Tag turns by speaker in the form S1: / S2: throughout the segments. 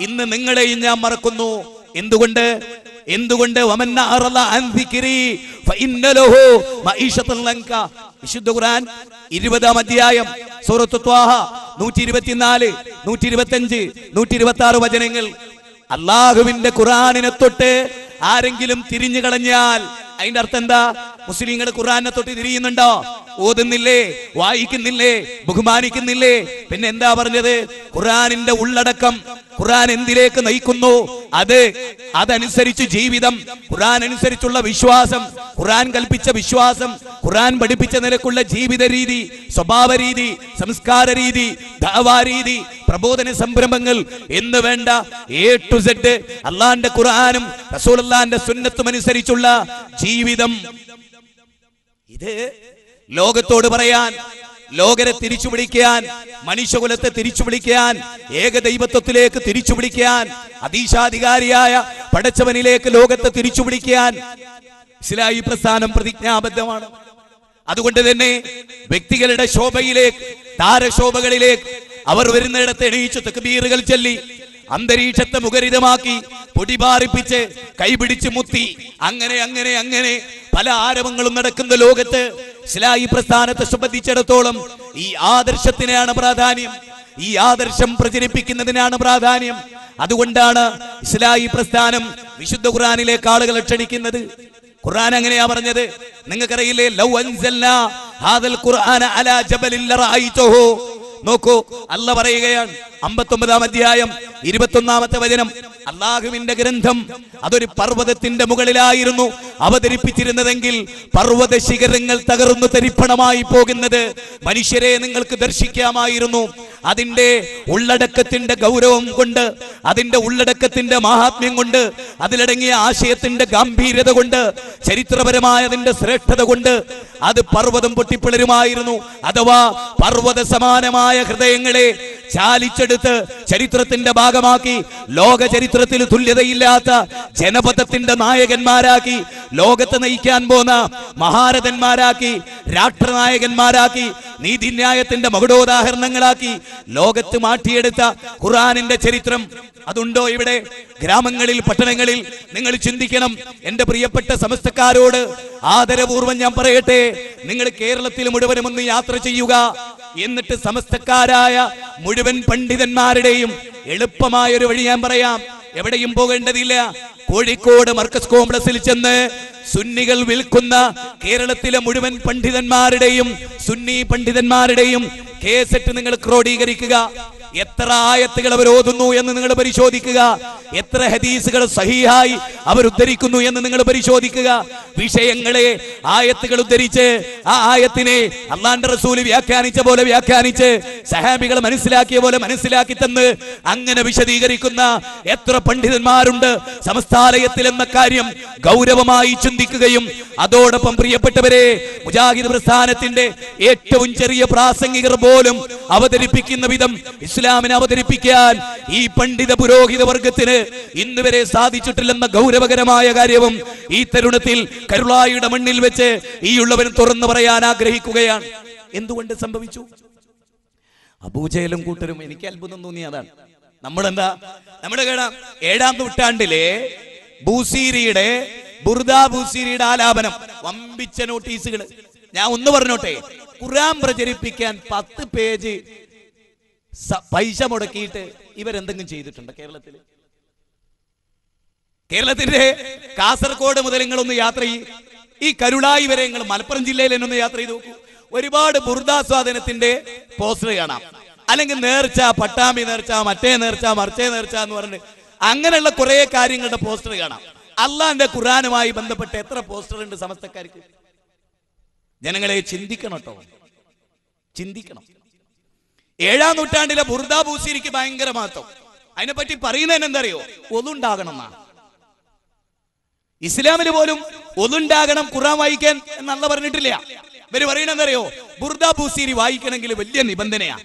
S1: ഇന്ന് നിങ്ങളെയും ഞാൻ മറക്കുന്നു. എന്തുകൊണ്ട്? വിശുദ്ധ ഖുർആൻ 20-ാം അധ്യായം സൂറത്ത് ത്വാഹ 124, 125, 126 വചനങ്ങൾ. അള്ളാഹുവിന്റെ ഖുർആനിനെ തൊട്ട് ആരെങ്കിലും തിരിഞ്ഞു കളഞ്ഞാൽ അതിന്റെ അർത്ഥം എന്താ? മുസ്ലിങ്ങൾ ഖുർആനെ തൊട്ട് തിരിയുന്നുണ്ടോ? ഓതുന്നില്ലേ? വായിക്കുന്നില്ലേ? ബഹുമാനിക്കുന്നില്ലേ? പിന്നെ എന്താ പറഞ്ഞത്? ഖുർആനിന്റെ ഉള്ളടക്കം, ഖുർആൻ എന്തിലേക്ക് നയിക്കുന്നു അതനുസരിച്ച് ജീവിതം, ഖുർആൻ അനുസരിച്ചുള്ള വിശ്വാസം, ഖുർആൻ കൽപ്പിച്ച വിശ്വാസം, ഖുർആൻ പഠിപ്പിച്ച നിലക്കുള്ള ജീവിത രീതി, സ്വഭാവ രീതി, സംസ്കാര രീതി, ദഅവാ രീതി, പ്രബോധന സംരംഭങ്ങൾ എന്ന് വേണ്ട A to Z അള്ളാന്റെ ഖുർആനും റസൂലുള്ളാഹിന്റെ സുന്നത്തും അനുസരിച്ചുള്ള ജീവിതം. ഇത് ലോകത്തോട് പറയാൻ, ലോകരെ തിരിച്ചു വിളിക്കാൻ, മനുഷ്യകുലത്തെ തിരിച്ചു വിളിക്കാൻ, ഏകദൈവത്വത്തിലേക്ക് തിരിച്ചു വിളിക്കാൻ, അതീശാധികാരിയായ പടച്ചവനിലേക്ക് ലോകത്തെ തിരിച്ചു വിളിക്കാൻ ഇസ്ലാഹി പ്രസ്ഥാനം പ്രതിജ്ഞാബദ്ധമാണ്. അതുകൊണ്ട് തന്നെ വ്യക്തികളുടെ ശോഭയിലേക്ക്, താരശോഭകളിലേക്ക് അവർ വരുന്നിടത്ത് എണീച്ചു തക്ബീറുകൾ ചൊല്ലി അന്തരീക്ഷത്തെ മുഖരിതമാക്കി പൊടിപാറിപ്പിച്ച് കൈപിടിച്ച് മുത്തി അങ്ങനെ അങ്ങനെ അങ്ങനെ പല ആരവങ്ങളും നടക്കുന്ന ലോകത്ത് ഇസ്ലാഹി പ്രസ്ഥാനത്തെ സംബന്ധിച്ചിടത്തോളം ഈ ആദർശത്തിനാണ് പ്രാധാന്യം, ഈ ആദർശം പ്രചരിപ്പിക്കുന്നതിനാണ് പ്രാധാന്യം. അതുകൊണ്ടാണ് ഇസ്ലാഹി പ്രസ്ഥാനം വിശുദ്ധ ഖുർആനിലേക്ക് ആളുകളെ ക്ഷണിക്കുന്നത്. ഖുർആൻ അങ്ങനെയാ പറഞ്ഞത്. നിങ്ങൾക്കറിയില്ലേ? ലൗ അൻസൽനാ ഹാദൽ ഖുർആന അലാ ജബലിൻ ലറഅയ്തഹു. നോക്കൂ, അല്ലാഹ് പറയുകയാണ് 59-ാം അധ്യായം 21-ാമത്തെ വചനം. അല്ലാഹുവിന്റെ ഗ്രന്ഥം അതൊരു പർവ്വതത്തിന്റെ മുകളിലായിരുന്നു അവതരിപ്പിച്ചിരുന്നതെങ്കിൽ പർവ്വത ശിഖരങ്ങൾ തകർന്നു തരിപ്പണമായി പോകുന്നത് മനുഷ്യരെ നിങ്ങൾക്ക് ദർശിക്കാമായിരുന്നു. അതിന്റെ ഉള്ളടക്കത്തിന്റെ ഗൗരവം കൊണ്ട്, അതിന്റെ ഉള്ളടക്കത്തിന്റെ മഹാത്മ്യം കൊണ്ട്, അതിലടങ്ങിയ ആശയത്തിന്റെ ഗാംഭീര്യത കൊണ്ട്, ചരിത്രപരമായ അതിന്റെ ശ്രേഷ്ഠത കൊണ്ട് അത് പർവ്വതം പൊട്ടിപ്പിളരുമായിരുന്നു. അഥവാ പർവ്വത സമാനമായ ഹൃദയങ്ങളെ ചാലിച്ചെടുത്ത് ചരിത്രത്തിന്റെ ഭാഗമാക്കി ലോക ചരിത്രത്തിൽ തുല്യതയില്ലാത്ത ജനപദത്തിന്റെ നായകന്മാരാക്കി, ലോകത്തെ നയിക്കാൻ പോന്ന മഹാരഥന്മാരാക്കി, രാഷ്ട്രനായകന്മാരാക്കി, നീതിന്യായത്തിന്റെ മകുടോദാഹരണങ്ങളാക്കി ലോകത്ത് മാറ്റിയെടുത്ത ഖുർആനിന്റെ ചരിത്രം അതുണ്ടോ ഇവിടെ? ഗ്രാമങ്ങളിൽ, പട്ടണങ്ങളിൽ നിങ്ങൾ ചിന്തിക്കണം. എന്റെ പ്രിയപ്പെട്ട സമസ്തക്കാരോട് ആദരപൂർവ്വം ഞാൻ പറയട്ടെ, നിങ്ങൾ കേരളത്തിൽ മുഴുവനും ഒന്ന് യാത്ര ചെയ്യുക. എന്നിട്ട് സമസ്തക്കാരായ മുഴുവൻ പണ്ഡിതന്മാരുടെയും എളുപ്പമായൊരു വഴി ഞാൻ പറയാം. എവിടെയും പോകേണ്ടതില്ല. കോഴിക്കോട് മർക്കസ് കോംപ്ലക്സിൽ ചെന്ന് സുന്നികൾ വിൽക്കുന്ന കേരളത്തിലെ മുഴുവൻ പണ്ഡിതന്മാരുടെയും, സുന്നി പണ്ഡിതന്മാരുടെയും കേസറ്റ് നിങ്ങൾ ക്രോഡീകരിക്കുക. എത്ര ആയത്തുകൾ അവർ ഓതുന്നു എന്ന് നിങ്ങൾ പരിശോധിക്കുക. എത്ര ഹദീസുകൾ സഹീഹായി അവർ ഉദ്ധരിക്കുന്നു എന്ന് നിങ്ങൾ പരിശോധിക്കുക. വിഷയങ്ങളെ ആയത്തുകൾ ഉദ്ധരിച്ച് ആ ആയത്തിനെ അല്ലാഹുവിന്റെ റസൂൽ വ്യാഖ്യാനിച്ച പോലെ വ്യാഖ്യാനിച്ച് സഹാബികൾ മനസ്സിലാക്കിയ പോലെ മനസ്സിലാക്കി തന്ന് അങ്ങനെ വിശദീകരിക്കുന്ന എത്ര പണ്ഡിതന്മാരുണ്ട് സമസ്താലയത്തിൽ എന്ന കാര്യം ഗൗരവമായി ചിന്തിക്കുകയും അതോടൊപ്പം പ്രിയപ്പെട്ടവരെ, മുജാഹിദ് പ്രസ്ഥാനത്തിന്റെ ഏറ്റവും ചെറിയ പ്രാസംഗികർ പോലും അവതരിപ്പിക്കുന്ന വിധം ഇസ്ലാമിനെ അവതരിപ്പിക്കാൻ ഈ പണ്ഡിത പുരോഹിത വർഗത്തിന് ഇന്നുവരെ സാധിച്ചിട്ടില്ലെന്ന ഗൗരവകരമായ കാര്യവും ഈ തരുണത്തിൽ കരുളായിയുടെ മണ്ണിൽ വെച്ച് ഈ ഉള്ളവൻ തുറന്നു പറയാൻ ആഗ്രഹിക്കുകയാണ്. എന്തുകൊണ്ട് സംഭവിച്ചു? അബൂജഹലും കൂട്ടരും. എനിക്ക് അത്ഭുതം തോന്നി അതാണ്. നമ്മളെന്താ, നമ്മുടെ 7-ാം നൂറ്റാണ്ടിലെ ബൂസീരിയുടെ ബുർദാ ബൂസീരിയുടെ ആലാപനം, വമ്പിച്ച നോട്ടീസുകൾ. ഞാൻ ഒന്ന് പറഞ്ഞോട്ടെ, ഖുർആൻ പ്രചരിപ്പിക്കാൻ 10 പേജ് പൈസ മുടക്കിയിട്ട് ഇവരെന്തെങ്കിലും ചെയ്തിട്ടുണ്ട് കേരളത്തിൽ? കേരളത്തിന്റെ കാസർഗോഡ് മുതൽ നിങ്ങളൊന്ന് യാത്ര ചെയ്യും, ഈ കരുളായി വരെ നിങ്ങൾ മലപ്പുറം ജില്ലയിൽ എന്നൊന്ന് യാത്ര ചെയ്ത് നോക്കൂ. ഒരുപാട് ബുർദാസ്വാദനത്തിന്റെ പോസ്റ്റർ കാണാം. അല്ലെങ്കിൽ നേർച്ച, പട്ടാമ്പി നേർച്ച, മറ്റേ നേർച്ച, മറിച്ചേ നേർച്ച എന്ന് പറഞ്ഞ് അങ്ങനെയുള്ള കുറെ കാര്യങ്ങളുടെ പോസ്റ്റർ കാണാം. അള്ളാന്റെ ഖുർആനുമായി ബന്ധപ്പെട്ട് എത്ര പോസ്റ്റർ ഉണ്ട് സമസ്തക്കാർക്ക്? ജനങ്ങളെ ചിന്തിക്കണം കേട്ടോ, ചിന്തിക്കണം. 7-ാം നൂറ്റാണ്ടിലെ ബുർദാ ബൂസീരിക്ക് ഭയങ്കര മഹത്വം. അതിനെപ്പറ്റി പറയുന്നതിന് എന്തറിയോ? ഒതുണ്ടാകണം എന്നാ. ഇസ്ലാമിന് പോലും ഒതുണ്ടാകണം ഖുർആൻ വായിക്കാൻ എന്നല്ല പറഞ്ഞിട്ടില്ല. ഇവര് പറയണെന്തറിയോ? ബുർദാ ബൂസീരി വായിക്കണമെങ്കിൽ വലിയ നിബന്ധനയാ.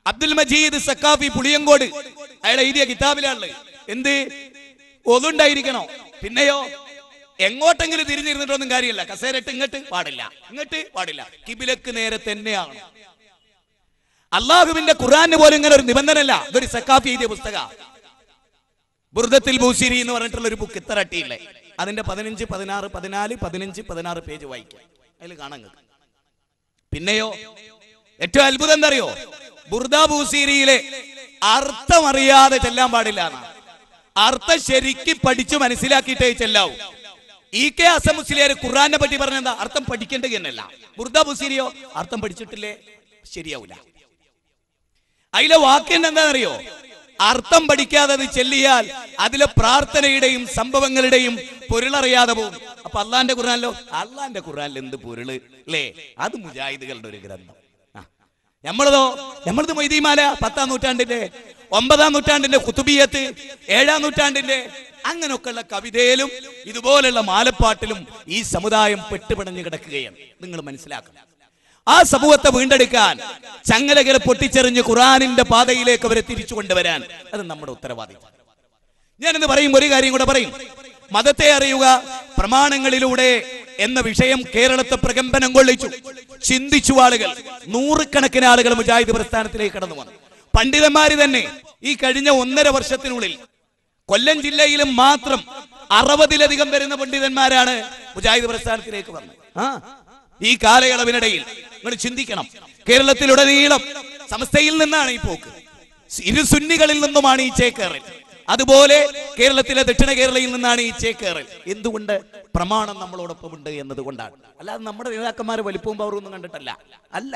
S1: അബ്ദുൽ മജീദ് സക്കാഫി പുളിയങ്കോട് അയാൾ എഴുതിയ കിതാബിലാണുള്ളത്. എന്ത്? ഒതുണ്ടായിരിക്കണോ? പിന്നെയോ എങ്ങോട്ടെങ്കിലും തിരിഞ്ഞിരുന്നിട്ടൊന്നും കാര്യമില്ല. കസേരട്ട് ഇങ്ങോട്ട് പാടില്ല, ഇങ്ങോട്ട് പാടില്ല, കിബിലക്ക് നേരെ തന്നെയാണ്. അള്ളാഹുവിന്റെ ഖുർആന് പോലും ഇങ്ങനെ ഒരു നിബന്ധന അല്ല. ഇതൊരു സക്കാഫി എഴുതിയ പുസ്തക. ബുർദത്തുൽ ബൂസിരി എന്ന് പറഞ്ഞിട്ടുള്ള ഒരു ബുക്ക് ഇത്ര അട്ടിയില്ലേ, അതിന്റെ 15, 16, 14, 15, 16 പേജ് വായിക്കാം, അതിൽ കാണാൻ. പിന്നെയോ ഏറ്റവും അത്ഭുതം എന്താ അറിയോ? ബുർദ ബൂസിരിയിലെ അർത്ഥം അറിയാതെ ചെല്ലാൻ പാടില്ല എന്നാണ്. അർത്ഥം ശരിക്ക് പഠിച്ചു മനസ്സിലാക്കിയിട്ടേ ചെല്ലാവൂ. E.K. അസം മുസ്ലിയാർ ഖുർആനെ പറ്റി പറഞ്ഞെന്താ? അർത്ഥം പഠിക്കേണ്ടത് തന്നെയല്ല. ബുർദ ബൂസിരിയോ അർത്ഥം പഠിച്ചിട്ടില്ലേ ശരിയാവൂല. അതിലെ വാക്യം എന്താണെന്നറിയോ? അർത്ഥം പഠിക്കാതെ അത് ചെല്ലിയാൽ അതിലെ പ്രാർത്ഥനയുടെയും സംഭവങ്ങളുടെയും പൊരുളറിയാതെ പോകും. അപ്പൊ അള്ളാന്റെ ഖുർആനിലോ? അള്ളാന്റെ ഖുർആനിൽ എന്ത് പൊരുള് അല്ലേ? അത് മുജാഹിദുകളുടെ ഒരു ഗ്രന്ഥം. നമ്മളത് മൊയ്തീമാല 10-ാം നൂറ്റാണ്ടിന്റെ, 9-ാം നൂറ്റാണ്ടിന്റെ ഖുതുബിയത്ത്, 7-ാം നൂറ്റാണ്ടിന്റെ, അങ്ങനെയൊക്കെയുള്ള കവിതയിലും ഇതുപോലുള്ള മാലപ്പാട്ടിലും ഈ സമുദായം പെട്ടുപിടഞ്ഞു കിടക്കുകയാണ്. നിങ്ങൾ മനസ്സിലാക്കണം. ആ സമൂഹത്തെ വീണ്ടെടുക്കാൻ, ചങ്ങലകൾ പൊട്ടിച്ചെറിഞ്ഞ് ഖുർആനിന്റെ പാതയിലേക്ക് അവരെ തിരിച്ചു കൊണ്ടുവരാൻ അത് നമ്മുടെ ഉത്തരവാദിത്വം. ഞാനെന്ന് പറയും ഒരു കാര്യം കൂടെ പറയും. മതത്തെ അറിയുക പ്രമാണങ്ങളിലൂടെ എന്ന വിഷയം കേരളത്തെ പ്രകമ്പനം കൊള്ളിച്ചു. ചിന്തിച്ചു ആളുകൾ, നൂറുകണക്കിന് ആളുകൾ മുജാഹിദ് പ്രസ്ഥാനത്തിലേക്ക് കടന്നു വന്നു. പണ്ഡിതന്മാര് തന്നെ ഈ കഴിഞ്ഞ 1.5 വർഷത്തിനുള്ളിൽ കൊല്ലം ജില്ലയിലും മാത്രം 60-ലധികം വരുന്ന പണ്ഡിതന്മാരാണ് മുജാഹിദ് പ്രസ്ഥാനത്തിലേക്ക് വന്നത്. ഈ കാലയളവിനിടയിൽ നിങ്ങൾ ചിന്തിക്കണം, കേരളത്തിലുടനീളം സമസ്തയിൽ നിന്നാണ് ഈ പോക്ക്, ഇരു സുന്നികളിൽ നിന്നുമാണ് ഈ ചേക്കേറൽ. അതുപോലെ കേരളത്തിലെ ദക്ഷിണ കേരളയിൽ നിന്നാണ് ഈ ചേക്കേറൽ. എന്തുകൊണ്ട്? പ്രമാണം നമ്മളോടൊപ്പം ഉണ്ട് എന്നതുകൊണ്ടാണ്. അല്ലാതെ നമ്മുടെ നേതാക്കന്മാരെ വലിപ്പവും പവറൊന്നും കണ്ടിട്ടല്ല. അല്ല,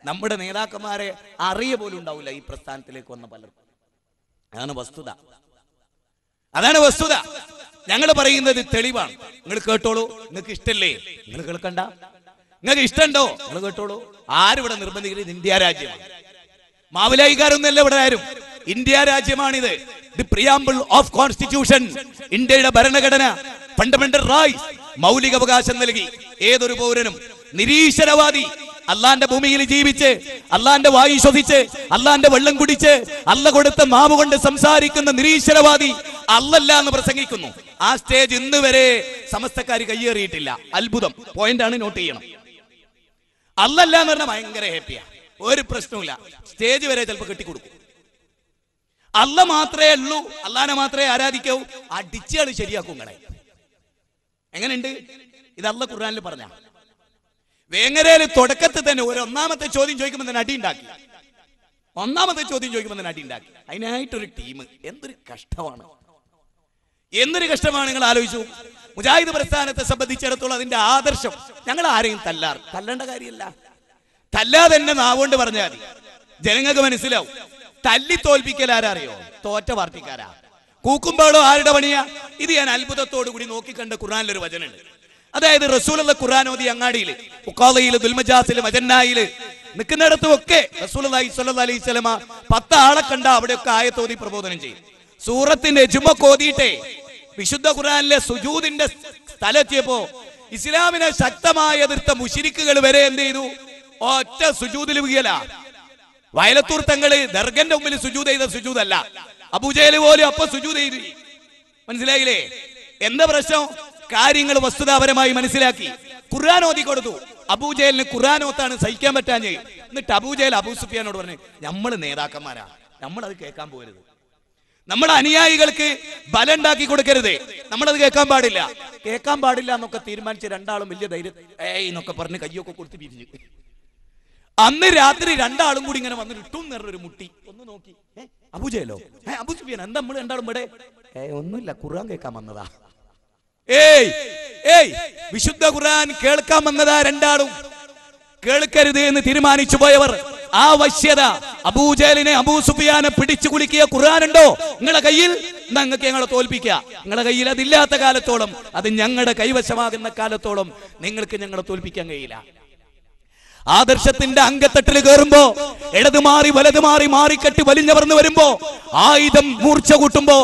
S1: നമ്മുടെ നേതാക്കന്മാരെ അറിയ പോലും ഉണ്ടാവില്ല ഈ പ്രസ്ഥാനത്തിലേക്ക് വന്ന പലർക്കും. അതാണ് വസ്തുത. അതാണ് വസ്തുത. ഞങ്ങൾ പറയുന്നത് തെളിവാണ്. നിങ്ങൾ കേട്ടോളൂ. നിങ്ങൾക്ക് ഇഷ്ടല്ലേ? നിങ്ങൾ കേൾക്കണ്ട. നിങ്ങൾക്ക് ഇഷ്ടമുണ്ടോ? നിങ്ങൾ കേട്ടോളൂ. ആരിവിടെ നിർബന്ധിക്കുന്നത്? ഇന്ത്യ രാജ്യമാണ്. മാവലായിക്കാരൊന്നുമല്ല ഇവിടെ ആരും. ഇന്ത്യ രാജ്യമാണിത്. ദി പ്രിയാമ്പിൾ ഓഫ് കോൺസ്റ്റിറ്റ്യൂഷൻ, ഇന്ത്യയുടെ ഭരണഘടന, ഫണ്ടമെന്റൽ റൈറ്റ്സ്, മൗലിക അവകാശം നൽകി ഏതൊരു പൗരനും നിരീശ്വരവാദി, അള്ളാന്റെ ഭൂമിയിൽ ജീവിച്ച്, അള്ളാന്റെ വായു ശ്വസിച്ച്, അള്ളാന്റെ വെള്ളം കുടിച്ച്, അള്ള കൊടുത്ത നാവ് കൊണ്ട് സംസാരിക്കുന്ന നിരീശ്വരവാദി അല്ലല്ല എന്ന് പ്രസംഗിക്കുന്നു. ആ സ്റ്റേജ് ഇന്ന് വരെ സമസ്തക്കാർ കയ്യേറിയിട്ടില്ല. അത്ഭുതം. പോയിന്റാണ്, നോട്ട് ചെയ്യണം. അല്ലല്ല എന്ന് പറഞ്ഞാൽ ഭയങ്കര ഹാപ്പിയാ, ഒരു പ്രശ്നമില്ല. സ്റ്റേജ് വരെ ചിലപ്പോൾ കെട്ടിക്കൊടുക്കും. അല്ല മാത്രമേ ഉള്ളൂ, അള്ളാനെ മാത്രമേ ആരാധിക്കൂ. അടിച്ചാള് ശരിയാക്കും. എങ്ങനെയുണ്ട് ഇത്? അള്ള ഖുർആനിൽ പറഞ്ഞ വേങ്ങരയില് തുടക്കത്തിൽ തന്നെ ഒരു ഒന്നാമത്തെ ചോദ്യം ചോദിക്കുമ്പോൾ തന്നെ അടിയുണ്ടാക്കി. ഒന്നാമത്തെ ചോദ്യം ചോദിക്കുമ്പോൾ തന്നെ അടിയുണ്ടാക്കി. അതിനായിട്ടൊരു ടീം. എന്തൊരു കഷ്ടമാണ്, എന്തൊരു കഷ്ടമാണ്. നിങ്ങൾ ആലോചിച്ചു. മുജാഹിദ് പ്രസ്ഥാനത്തെ സംബന്ധിച്ചിടത്തോളം അതിന്റെ ആദർശം, ഞങ്ങൾ ആരെയും തല്ലേണ്ട കാര്യമല്ല. തല്ലാതെ തന്നെ നാവുകൊണ്ട് പറഞ്ഞാൽ മതി, ജനങ്ങൾക്ക് മനസ്സിലാവും. തല്ലി തോൽപ്പിക്കൽ ആരറിയോ? തോറ്റ പാർട്ടിക്കാരാ. കൂക്കുമ്പോഴോ ആരുടെ പണിയാ? ഇത് ഞാൻ അത്ഭുതത്തോടു കൂടി നോക്കിക്കണ്ട ഖുർആനിലൊരു വചനുണ്ട്. അതായത് റസൂലുള്ള ഖുർആൻ ഓതി അങ്ങാടിയില്, ഉഖാദയില്, ദുൽമജാസില്, മജന്നായില് നിൽക്കുന്നിടത്തും ഒക്കെ റസൂലുള്ളാഹി സ്വല്ലല്ലാഹി അലൈഹി വസല്ലമ 10 ആളെ കണ്ട അവിടെയൊക്കെ ആയത്തോതി പ്രബോധനം ചെയ്യും. സൂറത്തിന്റെ എജുമക്ക് ഓതിയിട്ടേ വിശുദ്ധ ഖുർആനിലെ സുജൂദിന്റെ സ്ഥലത്തിയപ്പോ ഇസ്ലാമിനെ ശക്തമായി എതിർത്ത മുശ്രിക്കുകൾ വരെ എന്ത് ചെയ്തു? ഒറ്റ സുജൂദിൽ വീഴല. വയലത്തൂർ തങ്ങള് ദർഗന്റെ മുമ്പിൽ സുജൂദ് ചെയ്ത സുജൂദല്ല, അബൂജഹൽ പോലും അപ്പൊ സുജൂദ് ചെയ്തു. മനസ്സിലായില്ലേ? എന്താ പ്രശ്നം? കാര്യങ്ങൾ വസ്തുതാപരമായി മനസ്സിലാക്കി ഖുർആൻ ഓതി കൊടുത്തു. അബൂജഹലിന് ഖുർആൻ ഓത്താണ് സഹിക്കാൻ പറ്റാഞ്ഞ്. എന്നിട്ട് അബൂജഹൽ അബൂ സുഫിയാനോട് പറഞ്ഞു, നമ്മള് നേതാക്കന്മാരാ, നമ്മളത് കേൾക്കാൻ പോകരുത്, നമ്മുടെ അനുയായികൾക്ക് ബലം ഉണ്ടാക്കി കൊടുക്കരുത്, നമ്മളത് കേൾക്കാൻ പാടില്ല. കേൾക്കാൻ പാടില്ല എന്നൊക്കെ തീരുമാനിച്ച് രണ്ടാളും വലിയ ധൈര്യം എന്നൊക്കെ പറഞ്ഞ് കയ്യൊക്കെ കൊടുത്ത് പിരിഞ്ഞു. അന്ന് രാത്രി രണ്ടാളും കൂടി ഇങ്ങനെ വന്നിട്ട് ഇട്ടും നേരൊരു മുട്ടി. ഒന്ന് നോക്കി, അബൂജഹലോ? അബൂ സുഫിയാൻ, എന്താ നമ്മള് രണ്ടാളും ഇവിടെ? ഒന്നുമില്ല, ഖുർആൻ കേൾക്കാൻ വന്നതാ. വിശുദ്ധ ഖുർആൻ കേൾക്കാൻ വന്നതാ രണ്ടാളും. കേൾക്കരുത് എന്ന് തീരുമാനിച്ചു പോയവർ ആ വശ്യത അബൂജഹലിനെ, അബൂ സുഫിയാനെ പിടിച്ചു കുലുക്കിയ ഖുർആൻ ഉണ്ടോ നിങ്ങളുടെ കയ്യിൽ? നിങ്ങൾക്ക് ഞങ്ങളെ തോൽപ്പിക്കുക. നിങ്ങളുടെ കയ്യിൽ അതില്ലാത്ത കാലത്തോളം, അത് ഞങ്ങളുടെ കൈവശമാകുന്ന കാലത്തോളം നിങ്ങൾക്ക് ഞങ്ങളെ തോൽപ്പിക്കാൻ കഴിയില്ല. ആദർശത്തിന്റെ അങ്കത്തട്ടിൽ കയറുമ്പോ ഇടത് മാറി വലത് മാറി മാറിക്കെട്ടി വലിഞ്ഞവർന്ന് വരുമ്പോ ആയുധം മൂർച്ച കൂട്ടുമ്പോ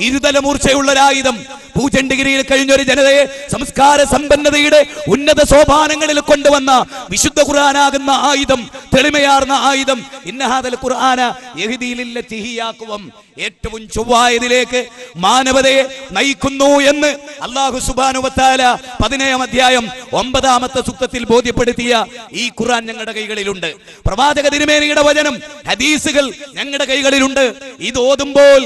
S1: ഇരുതല മൂർച്ചയുള്ള ഒരായുധം ഭൂചണ്ഡഗിരിയിൽ കഴിഞ്ഞൊരു ജനതയെ സംസ്കാര സമ്പന്നതയുടെ ഉന്നത സോപാനങ്ങളിൽ കൊണ്ടുവന്ന വിശുദ്ധ ഖുർആനാകുന്ന ആയുധം, തെളിമയാർന്ന ആയുധം, ഇന്നഹാദൽ ഖുർആന യഹ്ദീ ലില്ലത്തി ഹിയ അഖ്വം, ഏറ്റവും ചൊവ്വായതിലേക്ക് മാനവതയെ നയിക്കുന്നു എന്ന് അല്ലാഹു സുബ്ഹാനഹു വ തആല 17-ാം അധ്യായം 9-ാമത്തെ സൂക്തത്തിൽ ബോധ്യപ്പെടുത്തിയ ഈ ഖുർആൻ ഞങ്ങളുടെ കൈകളിലുണ്ട്. പ്രവാചക തിരുമേനിയുടെ വചനം, ഹദീസുകൾ ഞങ്ങളുടെ കൈകളിലുണ്ട്. ഇത് ഓതുമ്പോൾ,